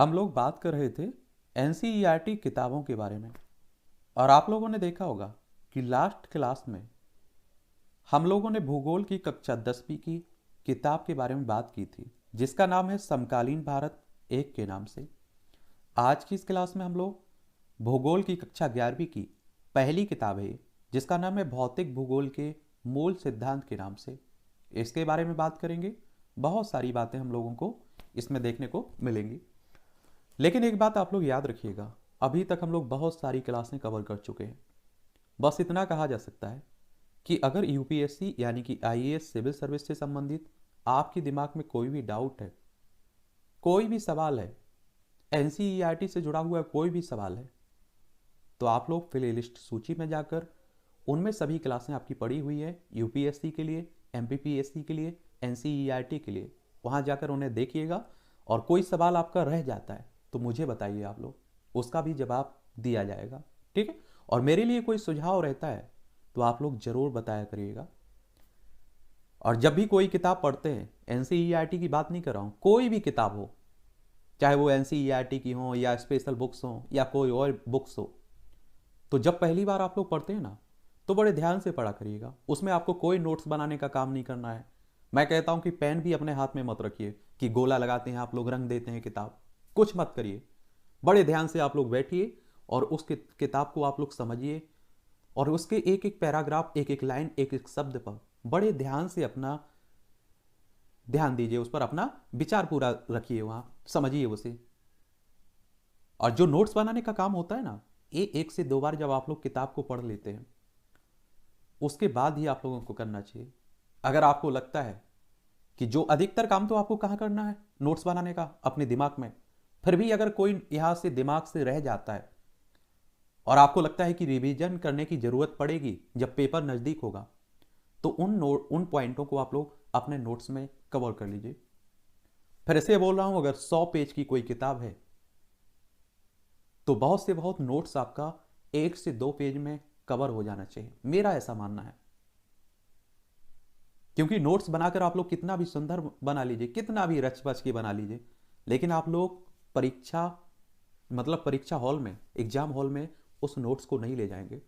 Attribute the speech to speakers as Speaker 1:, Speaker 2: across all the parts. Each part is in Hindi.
Speaker 1: हम लोग बात कर रहे थे एनसीईआरटी किताबों के बारे में। और आप लोगों ने देखा होगा कि लास्ट क्लास में हम लोगों ने भूगोल की कक्षा 10वीं की किताब के बारे में बात की थी, जिसका नाम है समकालीन भारत एक के नाम से। आज की इस क्लास में हम लोग भूगोल की कक्षा 11वीं की पहली किताब है, जिसका नाम है भौतिक भूगोल के मूल सिद्धांत के नाम से। इसके बारे में बात करेंगे। बहुत सारी बातें हम लोगों को इसमें देखने को मिलेंगी। लेकिन एक बात आप लोग याद रखिएगा, अभी तक हम लोग बहुत सारी क्लासें कवर कर चुके हैं। बस इतना कहा जा सकता है कि अगर यूपीएससी यानी कि आईएएस सिविल सर्विस से संबंधित आपके दिमाग में कोई भी डाउट है, कोई भी सवाल है, एनसीईआरटी से जुड़ा हुआ कोई भी सवाल है, तो आप लोग प्लेलिस्ट सूची में जाकर उनमें सभी क्लासें आपकी पड़ी हुई है यूपीएससी के लिए, एमपीपीएससी के लिए, एनसीईआरटी के लिए। वहां जाकर उन्हें देखिएगा और कोई सवाल आपका रह जाता है तो मुझे बताइए, आप लोग उसका भी जवाब दिया जाएगा। ठीक है। और मेरे लिए कोई सुझाव रहता है तो आप लोग जरूर बताया करिएगा। और जब भी कोई किताब पढ़ते हैं, एनसीईआरटी की बात नहीं कर रहा हूं, कोई भी किताब हो, चाहे वो एनसीईआरटी की हो या स्पेशल बुक्स हो या कोई और बुक्स हो, तो जब पहली बार आप लोग पढ़ते हैं ना, तो बड़े ध्यान से पढ़ा करिएगा। उसमें आपको कोई नोट्स बनाने का काम नहीं करना है। मैं कहता हूं कि पेन भी अपने हाथ में मत रखिए कि गोला लगाते हैं आप लोग, रंग देते हैं किताब, कुछ मत करिए। बड़े ध्यान से आप लोग बैठिए और उस किताब को आप लोग समझिए और उसके एक एक पैराग्राफ, एक एक लाइन, एक एक शब्द पर बड़े ध्यान से अपना ध्यान दीजिए, उस पर अपना विचार पूरा रखिए, वहां समझिए उसे। और जो नोट्स बनाने का काम होता है ना, ये 1 से 2 बार जब आप लोग किताब को पढ़ लेते हैं, उसके बाद ही आप लोगों को करना चाहिए। अगर आपको लगता है कि जो अधिकतर काम तो आपको कहाँ करना है, नोट्स बनाने का, अपने दिमाग में, फिर भी अगर कोई यहां से दिमाग से रह जाता है और आपको लगता है कि रिवीजन करने की जरूरत पड़ेगी जब पेपर नजदीक होगा, तो उन पॉइंटों को आप लोग अपने नोट्स में कवर कर लीजिए। फिर से बोल रहा हूं, अगर 100 पेज की कोई किताब है तो बहुत से बहुत नोट्स आपका 1 से 2 पेज में कवर हो जाना चाहिए, मेरा ऐसा मानना है। क्योंकि नोट्स बनाकर आप लोग कितना भी सुंदर बना लीजिए, कितना भी रच बच के बना लीजिए, लेकिन आप लोग परीक्षा परीक्षा हॉल में, एग्जाम हॉल में उस नोट्स को नहीं ले जाएंगे।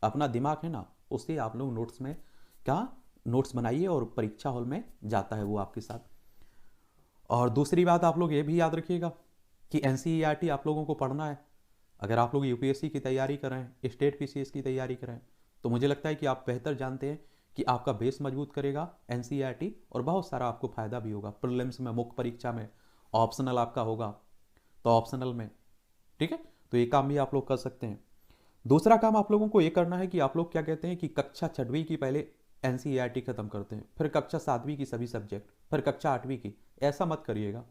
Speaker 1: अपना दिमाग है ना, उससे आप लोग नोट्स में क्या नोट्स बनाइए और परीक्षा हॉल में जाता है वो आपके साथ। और दूसरी बात आप लोग ये भी याद रखिएगा कि एनसीईआरटी आप लोगों को पढ़ना है। अगर आप लोग यूपीएससी की तैयारी कर रहे हैं, स्टेट पीसीएस की तैयारी कर रहे हैं, तो मुझे लगता है कि आप बेहतर जानते हैं कि आपका बेस मजबूत करेगा एनसीईआरटी, और बहुत सारा आपको फायदा भी होगा। प्रीलिम्स में, मुख्य परीक्षा में, ऑप्शनल आपका होगा तो ऑप्शनल में। ठीक है। तो ये काम भी आप लोग कर सकते हैं। दूसरा काम आप लोगों को ये करना है कि आप लोग क्या कहते हैं कि कक्षा 6वीं की पहले एनसीईआरटी खत्म करते हैं, फिर कक्षा 7वीं की सभी सब्जेक्ट, फिर कक्षा 8वीं की। ऐसा मत करिएगा।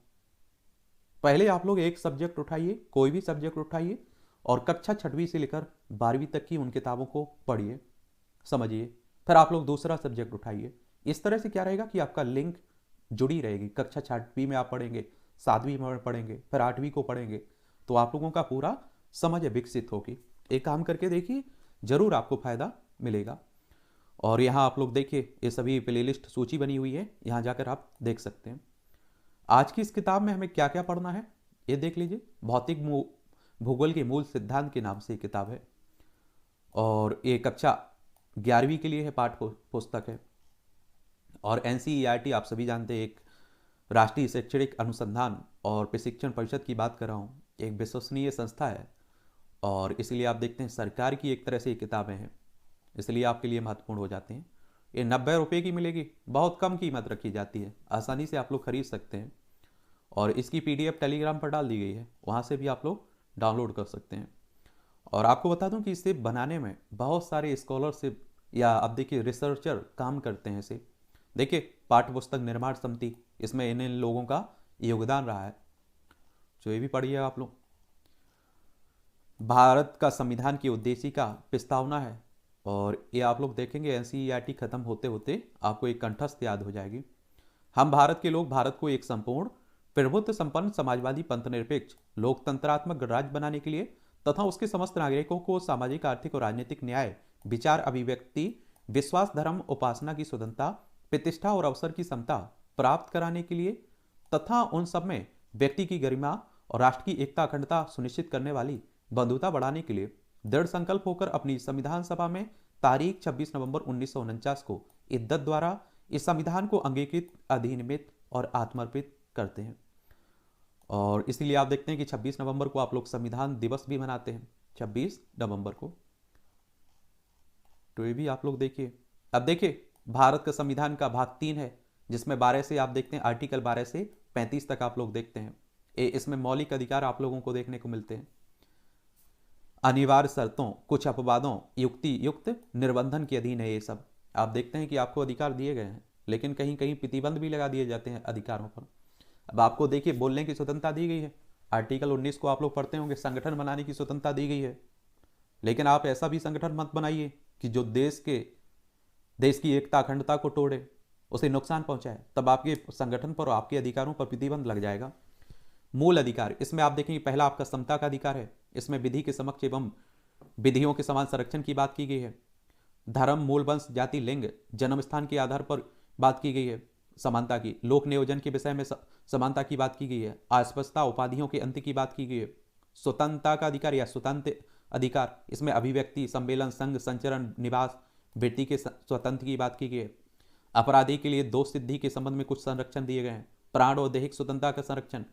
Speaker 1: पहले आप लोग एक सब्जेक्ट उठाइए, कोई भी सब्जेक्ट उठाइए, और कक्षा 6वीं से लेकर 12वीं तक की उन किताबों को पढ़िए, समझिए। फिर आप लोग दूसरा सब्जेक्ट उठाइए। इस तरह से क्या रहेगा कि आपका लिंक जुड़ी रहेगी। कक्षा 6वीं में आप पढ़ेंगे, 7वीं में पढ़ेंगे, फिर 8वीं को पढ़ेंगे, तो आप लोगों का पूरा समझ विकसित होगी। एक काम करके देखिए, जरूर आपको फायदा मिलेगा। और यहाँ आप लोग देखिए, ये सभी प्लेलिस्ट सूची बनी हुई है, यहाँ जाकर आप देख सकते हैं। आज की इस किताब में हमें क्या क्या पढ़ना है ये देख लीजिए। भौतिक भूगोल के मूल सिद्धांत के नाम से ये किताब है, और ये कक्षा 11वीं के लिए है, पाठ पुस्तक है। और एनसीईआरटी आप सभी जानते हैं, एक राष्ट्रीय शैक्षणिक अनुसंधान और प्रशिक्षण परिषद की बात कर रहा हूँ, एक विश्वसनीय संस्था है। और इसलिए आप देखते हैं सरकार की एक तरह से ये किताबें हैं, इसलिए आपके लिए महत्वपूर्ण हो जाते हैं। ये 90 रुपये की मिलेगी, बहुत कम कीमत रखी जाती है, आसानी से आप लोग खरीद सकते हैं। और इसकी पीडीएफ टेलीग्राम पर डाल दी गई है, वहाँ से भी आप लोग डाउनलोड कर सकते हैं। और आपको बता दूं कि इसे बनाने में बहुत सारे स्कॉलरशिप या अब देखिए रिसर्चर काम करते हैं इसे। देखिए, पाठ्य पुस्तक निर्माण समिति, इसमें इन लोगों का योगदान रहा है, तो ये भी पढ़िए आप लोग। भारत का संविधान की उद्देशिका प्रस्तावना है, और ये आप लोग देखेंगे एनसीईआरटी खत्म होते होते आपको एक कंठस्थ याद हो जाएगी। हम भारत के लोग भारत को एक संपूर्ण प्रभुत्व संपन्न समाजवादी पंथनिरपेक्ष लोकतंत्रात्मक गणराज्य बनाने के लिए तथा उसके समस्त नागरिकों को सामाजिक, आर्थिक और राजनीतिक न्याय, विचार अभिव्यक्ति, विश्वास, धर्म, उपासना की स्वतंत्रता, प्रतिष्ठा और अवसर की समता प्राप्त कराने के लिए तथा उन सब में व्यक्ति की गरिमा और राष्ट्र की एकता अखंडता सुनिश्चित करने वाली बंधुता बढ़ाने के लिए दृढ़ संकल्प होकर अपनी संविधान सभा में तारीख 26 नवंबर 1949 को इद्दत द्वारा इस संविधान को अंगीकृत, अधिनियमित और आत्मर्पित करते हैं। और इसीलिए आप देखते हैं कि 26 नवंबर को आप लोग संविधान दिवस भी मनाते हैं, 26 नवंबर को। तो ये भी आप लोग देखिए। अब देखिए, भारत का संविधान का भाग 3 है, जिसमें 12 से आप देखते हैं, आर्टिकल 12 से 35 तक आप लोग देखते हैं। इसमें मौलिक अधिकार आप लोगों को देखने को मिलते हैं। अनिवार्य शर्तों, कुछ अपवादों, युक्ति युक्त निर्बंधन के अधीन है ये सब। आप देखते हैं कि आपको अधिकार दिए गए हैं, लेकिन कहीं कहीं प्रतिबंध भी लगा दिए जाते हैं अधिकारों पर। अब आपको देखिए, बोलने की स्वतंत्रता दी गई है, आर्टिकल 19 को आप लोग पढ़ते होंगे, संगठन बनाने की स्वतंत्रता दी गई है। लेकिन आप ऐसा भी संगठन मत बनाइए कि जो देश की एकता अखंडता को तोड़े, उसे नुकसान पहुंचाए, तब आपके संगठन पर और आपके अधिकारों पर प्रतिबंध लग जाएगा। मूल अधिकार, इसमें आप देखेंगे पहला आपका समता का अधिकार है। इसमें विधि के समक्ष एवं विधियों के समान संरक्षण की बात की गई है। धर्म, मूल वंश, जाति, लिंग, जन्म स्थान के आधार पर बात की गई है समानता की। लोक नियोजन के विषय में समानता की बात की गई है। अस्पष्टता, उपाधियों के अंत की बात की गई है। स्वतंत्रता का अधिकार या स्वतंत्र अधिकार, इसमें अभिव्यक्ति, सम्मेलन, संघ, संचरण, निवास, वृत्ति के स्वतंत्र की बात की गई है। अपराधी के लिए दोष सिद्धि के संबंध में कुछ संरक्षण दिए गए हैं। प्राण और दैहिक स्वतंत्रता का संरक्षण।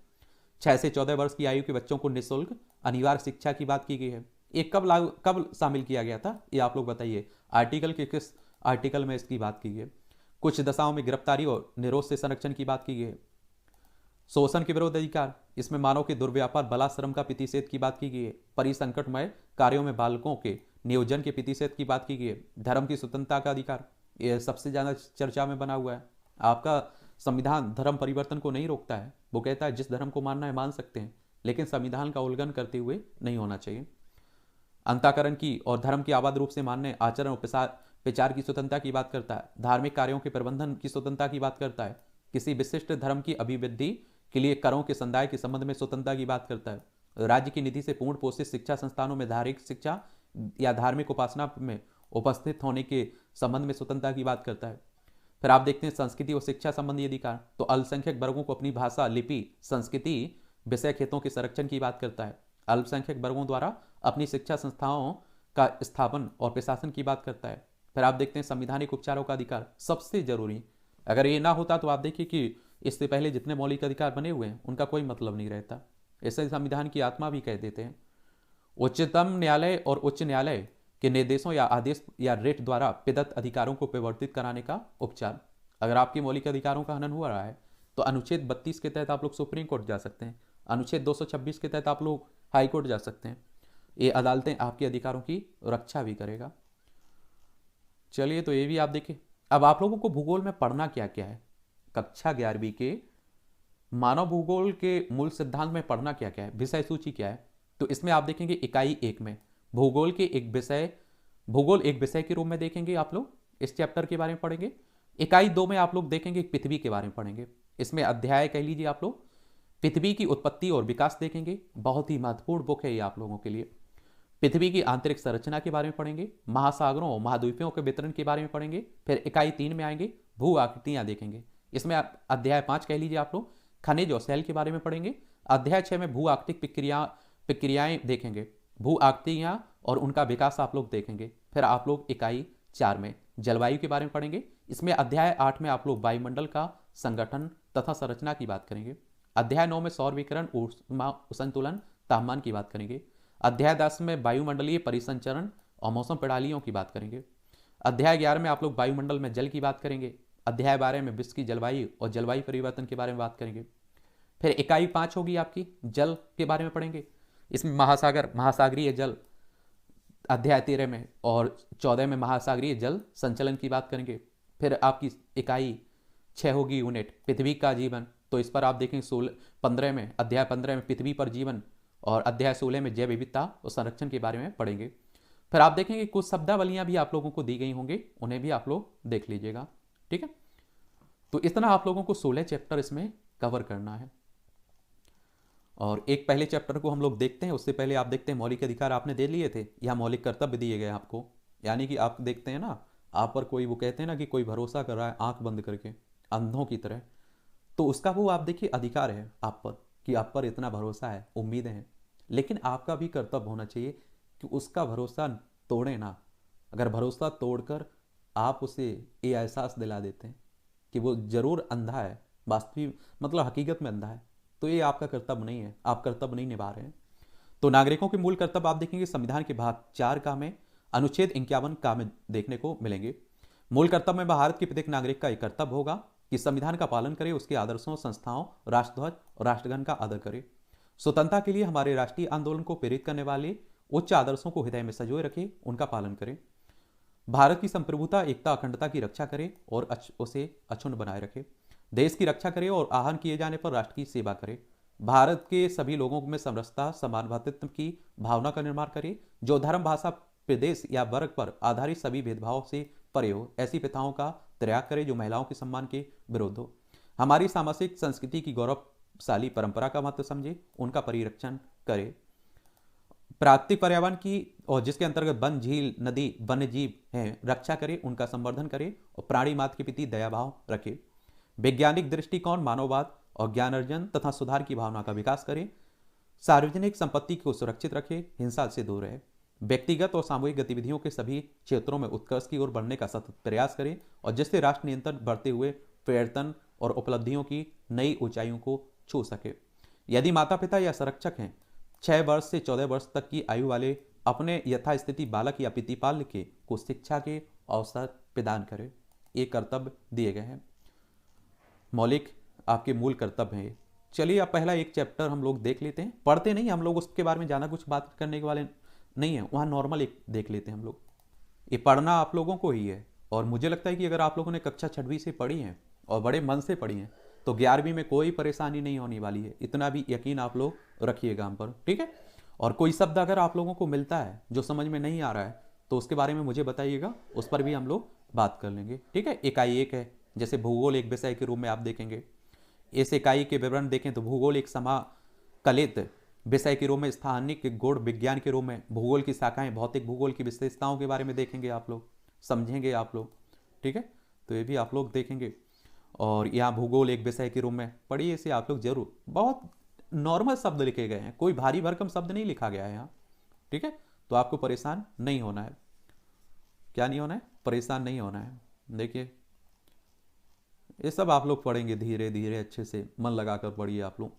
Speaker 1: 6 से 14 वर्ष की आयु के बच्चों को निःशुल्क अनिवार्य शिक्षा की बात की गई है। ये कब शामिल किया गया था, ये आप लोग बताइए। आर्टिकल के किस आर्टिकल में इसकी बात की गई है? कुछ दशाओं में गिरफ्तारी और निरोध से संरक्षण की बात की गई है। शोषण के विरोध अधिकार, इसमें मानव के दुर्व्यापार, बलाश्रम का प्रतिषेध की बात की गई है। परिसंकटमय कार्यों में बालकों के नियोजन के प्रतिषेध की बात की गई है। धर्म की स्वतंत्रता का अधिकार, यह सबसे ज्यादा चर्चा में बना हुआ है। आपका संविधान धर्म परिवर्तन को नहीं रोकता है, वो कहता है जिस धर्म को मानना है मान सकते हैं, लेकिन संविधान का उल्लंघन करते हुए नहीं होना चाहिए। अंतःकरण की और धर्म की आबाद रूप से मानने, आचरण और विचार की स्वतंत्रता की बात करता है। धार्मिक कार्यों के प्रबंधन की स्वतंत्रता की बात करता है। किसी विशिष्ट धर्म की अभिवृद्धि के लिए करों के संदाय के संबंध में स्वतंत्रता की बात करता है। राज्य की निधि से पूर्ण पोषित शिक्षा संस्थानों में धार्मिक शिक्षा या धार्मिक उपासना में उपस्थित होने के संबंध में स्वतंत्रता की बात करता है। फिर आप देखते हैं संस्कृति और शिक्षा संबंधी अधिकार, तो अल्पसंख्यक वर्गों को अपनी भाषा, लिपि, संस्कृति, विषय क्षेत्रों के संरक्षण की बात करता है। अल्पसंख्यक वर्गों द्वारा अपनी शिक्षा संस्थाओं का स्थापन और प्रशासन की बात करता है। फिर आप देखते हैं संवैधानिक उपचारों का अधिकार, सबसे जरूरी। अगर ये ना होता तो आप देखिए कि इससे पहले जितने मौलिक अधिकार बने हुए हैं उनका कोई मतलब नहीं रहता। इसे संविधान की आत्मा भी कह देते हैं। उच्चतम न्यायालय और उच्च न्यायालय के निर्देशों या आदेश या रेट द्वारा प्रदत्त अधिकारों को परिवर्तित कराने का उपचार। अगर आपके मौलिक अधिकारों का हनन हुआ रहा है तो अनुच्छेद 32 के तहत आप लोग सुप्रीम कोर्ट जा सकते हैं। अनुच्छेद 226 के तहत आप लोग हाई कोर्ट जा सकते हैं। ये अदालतें आपके अधिकारों की रक्षा भी करेगा। चलिए, तो ये भी आप देखिए। अब आप लोगों को भूगोल में पढ़ना क्या क्या है, कक्षा 11वीं के मानव भूगोल के मूल सिद्धांत में पढ़ना क्या क्या है, विषय सूची क्या है। तो इसमें आप देखेंगे इकाई 1 में भूगोल एक विषय के रूप में देखेंगे आप लोग, इस चैप्टर के बारे में पढ़ेंगे। इकाई 2 में आप लोग देखेंगे पृथ्वी के बारे में पढ़ेंगे। इसमें अध्याय कह लीजिए आप लोग पृथ्वी की उत्पत्ति और विकास देखेंगे। बहुत ही महत्वपूर्ण बुक है ये आप लोगों के लिए। पृथ्वी की आंतरिक संरचना के बारे में पढ़ेंगे। महासागरों और महाद्वीपों के वितरण के बारे में पढ़ेंगे। फिर इकाई 3 में आएंगे, भू आकृतियां देखेंगे। इसमें अध्याय 5 कह लीजिए आप लोग खनिज और शैल के बारे में पढ़ेंगे। अध्याय 6 में भू आकृतिक प्रक्रियाएं देखेंगे। भू आकृतियां और उनका विकास आप लोग देखेंगे। फिर आप लोग इकाई 4 में जलवायु के बारे में पढ़ेंगे। इसमें अध्याय 8 में आप लोग वायुमंडल का संगठन तथा संरचना की बात करेंगे। अध्याय 9 में सौर विकिरण, ऊष्मा संतुलन, तापमान की बात करेंगे। अध्याय 10 में वायुमंडलीय परिसंचरण और मौसम प्रणालियों की बात करेंगे। अध्याय 11 में आप लोग वायुमंडल में जल की बात करेंगे। अध्याय 12 में विश्व की जलवायु और जलवायु परिवर्तन के बारे में बात करेंगे। फिर इकाई 5 होगी आपकी जल के बारे में पढ़ेंगे। इसमें महासागरीय जल अध्याय 13 में और 14 में महासागरीय जल संचलन की बात करेंगे। फिर आपकी इकाई 6 होगी यूनिट पृथ्वी का जीवन, तो इस पर आप देखेंगे 15 में अध्याय 15 में पृथ्वी पर जीवन और अध्याय 16 में जैव विविधता और संरक्षण के बारे में पढ़ेंगे। फिर आप देखेंगे कुछ शब्दावलियां भी आप लोगों को दी गई होंगी, उन्हें भी आप लोग देख लीजिएगा। ठीक है, तो इतना आप लोगों को 16 चैप्टर इसमें कवर करना है। और एक पहले चैप्टर को हम लोग देखते हैं। उससे पहले आप देखते हैं मौलिक अधिकार आपने दे लिए थे, यह मौलिक कर्तव्य दिए गए आपको। यानी कि आप देखते हैं ना, आप पर कोई वो कहते हैं ना कि कोई भरोसा कर रहा है आंख बंद करके अंधों की तरह, तो उसका वो आप देखिए अधिकार है आप पर। कि आप पर इतना भरोसा है, उम्मीदें हैं, लेकिन आपका भी कर्तव्य होना चाहिए कि उसका भरोसा तोड़े ना। अगर भरोसा तोड़कर आप उसे ये एहसास दिला देते हैं कि वो जरूर अंधा है, वास्तविक मतलब हकीकत में अंधा है, तो ये आपका कर्तव्य नहीं है, आप कर्तव्य नहीं निभा रहे हैं। तो नागरिकों के मूल कर्तव्य आप देखेंगे संविधान के भाग 4 का में अनुच्छेद 51 का में देखने को मिलेंगे। मूल कर्तव्य में भारत के प्रत्येक नागरिक का एक कर्तव्य होगा कि संविधान का पालन करे, उसके आदर्शों, संस्थाओं, राष्ट्रध्वज और राष्ट्रगान का आदर करे, स्वतंत्रता के लिए हमारे राष्ट्रीय आंदोलन को प्रेरित करने वाले उच्च आदर्शों को हृदय में संजोए रखे, उनका पालन करें, भारत की संप्रभुता, एकता, अखंडता की रक्षा करे और उसे अक्षुण्ण बनाए रखे, देश की रक्षा करे और आहवान किए जाने पर राष्ट्र की सेवा करे, भारत के सभी लोगों में समरसता, समान भातृत्व की भावना का निर्माण करे, जो धर्म, भाषा, प्रदेश या वर्ग पर आधारित सभी भेदभाव से परे हो, ऐसी प्रथाओं का त्याग करे जो महिलाओं के सम्मान के विरुद्ध हो, हमारी सामाजिक संस्कृति की गौरवशाली परंपरा का महत्व समझे, उनका परिरक्षण करे, प्राकृतिक पर्यावरण की और जिसके अंतर्गत वन, झील, नदी, वन्य जीव हैं, रक्षा करे, उनका संवर्धन करे और प्राणी मात्र के प्रति दयाभाव रखे, वैज्ञानिक दृष्टिकोण, मानववाद और ज्ञान अर्जन तथा सुधार की भावना का विकास करे, सार्वजनिक संपत्ति को सुरक्षित रखे, हिंसा से दूर रहे, व्यक्तिगत और सामूहिक गतिविधियों के सभी क्षेत्रों में उत्कर्ष की ओर बढ़ने का सतत प्रयास करें और जिससे राष्ट्र निरंतर बढ़ते हुए पर्यटन और उपलब्धियों की नई ऊंचाइयों को छू सके। यदि माता पिता या संरक्षक हैं 6 वर्ष से 14 वर्ष तक की आयु वाले अपने यथास्थिति बालक या प्रतिपाल के को शिक्षा के अवसर प्रदान करें। ये कर्तव्य दिए गए हैं, मौलिक आपके मूल कर्तव्य हैं। चलिए अब पहला एक चैप्टर हम लोग देख लेते हैं, पढ़ते नहीं हम लोग, उसके बारे में ज़्यादा कुछ बात करने के वाले नहीं है, वहाँ नॉर्मल एक देख लेते हैं हम लोग। ये पढ़ना आप लोगों को ही है और मुझे लगता है कि अगर आप लोगों ने कक्षा 6वीं से पढ़ी है और बड़े मन से पढ़ी हैं तो 11वीं में कोई परेशानी नहीं होने वाली है, इतना भी यकीन आप लोग रखिएगा हम पर, ठीक है। और कोई शब्द अगर आप लोगों को मिलता है जो समझ में नहीं आ रहा है तो उसके बारे में मुझे बताइएगा, उस पर भी हम लोग बात कर लेंगे, ठीक है। इकाई 1 है, जैसे भूगोल एक विषय के रूप में आप देखेंगे, इस इकाई के विवरण देखें तो भूगोल एक समाकलित विषय के रूप में, स्थानिक गुण विज्ञान के रूप में, भूगोल की शाखाएं, भौतिक भूगोल की विशेषताओं के बारे में देखेंगे आप लोग, समझेंगे आप लोग, ठीक है। तो ये भी आप लोग देखेंगे और यहाँ भूगोल एक विषय के रूप में पढ़िए इसे आप लोग जरूर। बहुत नॉर्मल शब्द लिखे गए हैं, कोई भारी भरकम शब्द नहीं लिखा गया है यहाँ, ठीक है। तो आपको परेशान नहीं होना है, क्या नहीं होना है, परेशान नहीं होना है। देखिए ये सब आप लोग पढ़ेंगे धीरे धीरे, अच्छे से मन लगाकर पढ़िए आप लोग।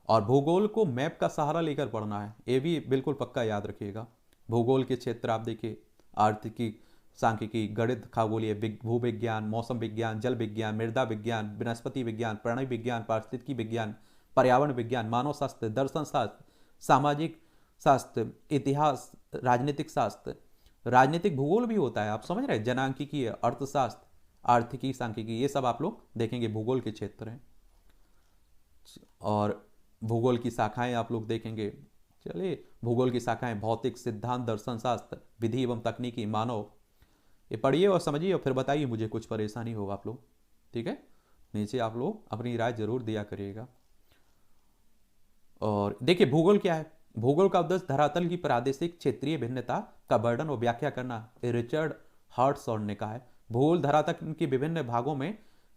Speaker 1: और भूगोल को मैप का सहारा लेकर पढ़ना है, ये भी बिल्कुल पक्का याद रखिएगा। भूगोल के क्षेत्र आप देखिए, आर्थिकी, सांख्यिकी, गणित, खगोलीय, भूविज्ञान, मौसम विज्ञान, जल विज्ञान, मृदा विज्ञान, वनस्पति विज्ञान, प्राणी विज्ञान, पारिस्थितिकी विज्ञान, पर्यावरण विज्ञान, मानव शास्त्र, दर्शन शास्त्र, सामाजिक शास्त्र, इतिहास, राजनीतिक शास्त्र, राजनीतिक भूगोल भी होता है, आप समझ रहे हैं, जनांकिकी, अर्थशास्त्र, आर्थिकी, सांख्यिकी, ये सब आप लोग देखेंगे भूगोल के क्षेत्र हैं। और भूगोल की शाखाएं आप लोग देखेंगे, चलिए भूगोल की शाखाएं भौतिक, सिद्धांत, दर्शन शास्त्र, विधि एवं तकनीकी, मानव, ये पढ़िए और समझिए और फिर बताइए मुझे कुछ परेशानी हो आप लोग, ठीक है। नीचे आप लोग अपनी राय जरूर दिया करिएगा। और देखिए भूगोल क्या है, भूगोल का उद्देश्य धरातल की प्रादेशिक क्षेत्रीय भिन्नता का वर्णन और व्याख्या करना, रिचर्ड हॉटसॉन ने कहा है। भूगोल धरातल के विभिन्न भागों में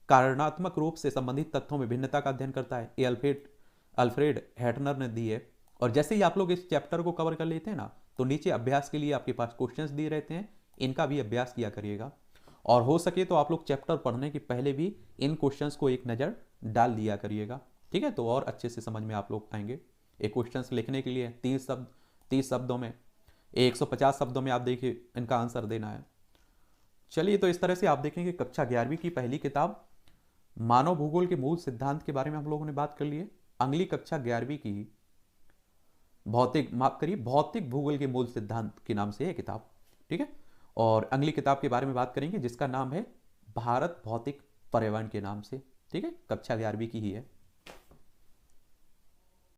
Speaker 1: कारणात्मक रूप से संबंधित तथ्यों में भिन्नता का अध्ययन करता है, ये अल्फ्रेड हैटनर ने दी है। और जैसे ही आप लोग इस चैप्टर को कवर कर लेते हैं ना, तो नीचे अभ्यास के लिए आपके पास क्वेश्चंस दिए रहते हैं, इनका भी अभ्यास किया करिएगा। और हो सके तो आप लोग चैप्टर पढ़ने के पहले भी इन क्वेश्चंस को एक नज़र डाल दिया करिएगा, ठीक है, तो और अच्छे से समझ में आप लोग आएंगे। एक क्वेश्चंस लिखने के लिए 30 शब्दों में, 150 शब्दों में आप देखिए इनका आंसर देना है। चलिए तो इस तरह से आप देखेंगे कक्षा 11वीं की पहली किताब मानव भूगोल के मूल सिद्धांत के बारे में हम लोगों ने बात कर ली है। अगली कक्षा 11वीं की भौतिक भूगोल के मूल सिद्धांत के नाम से है किताब, ठीक है। और अगली किताब के बारे में बात करेंगे जिसका नाम है भारत भौतिक पर्यावरण के नाम से, ठीक है, कक्षा 11वीं की ही है।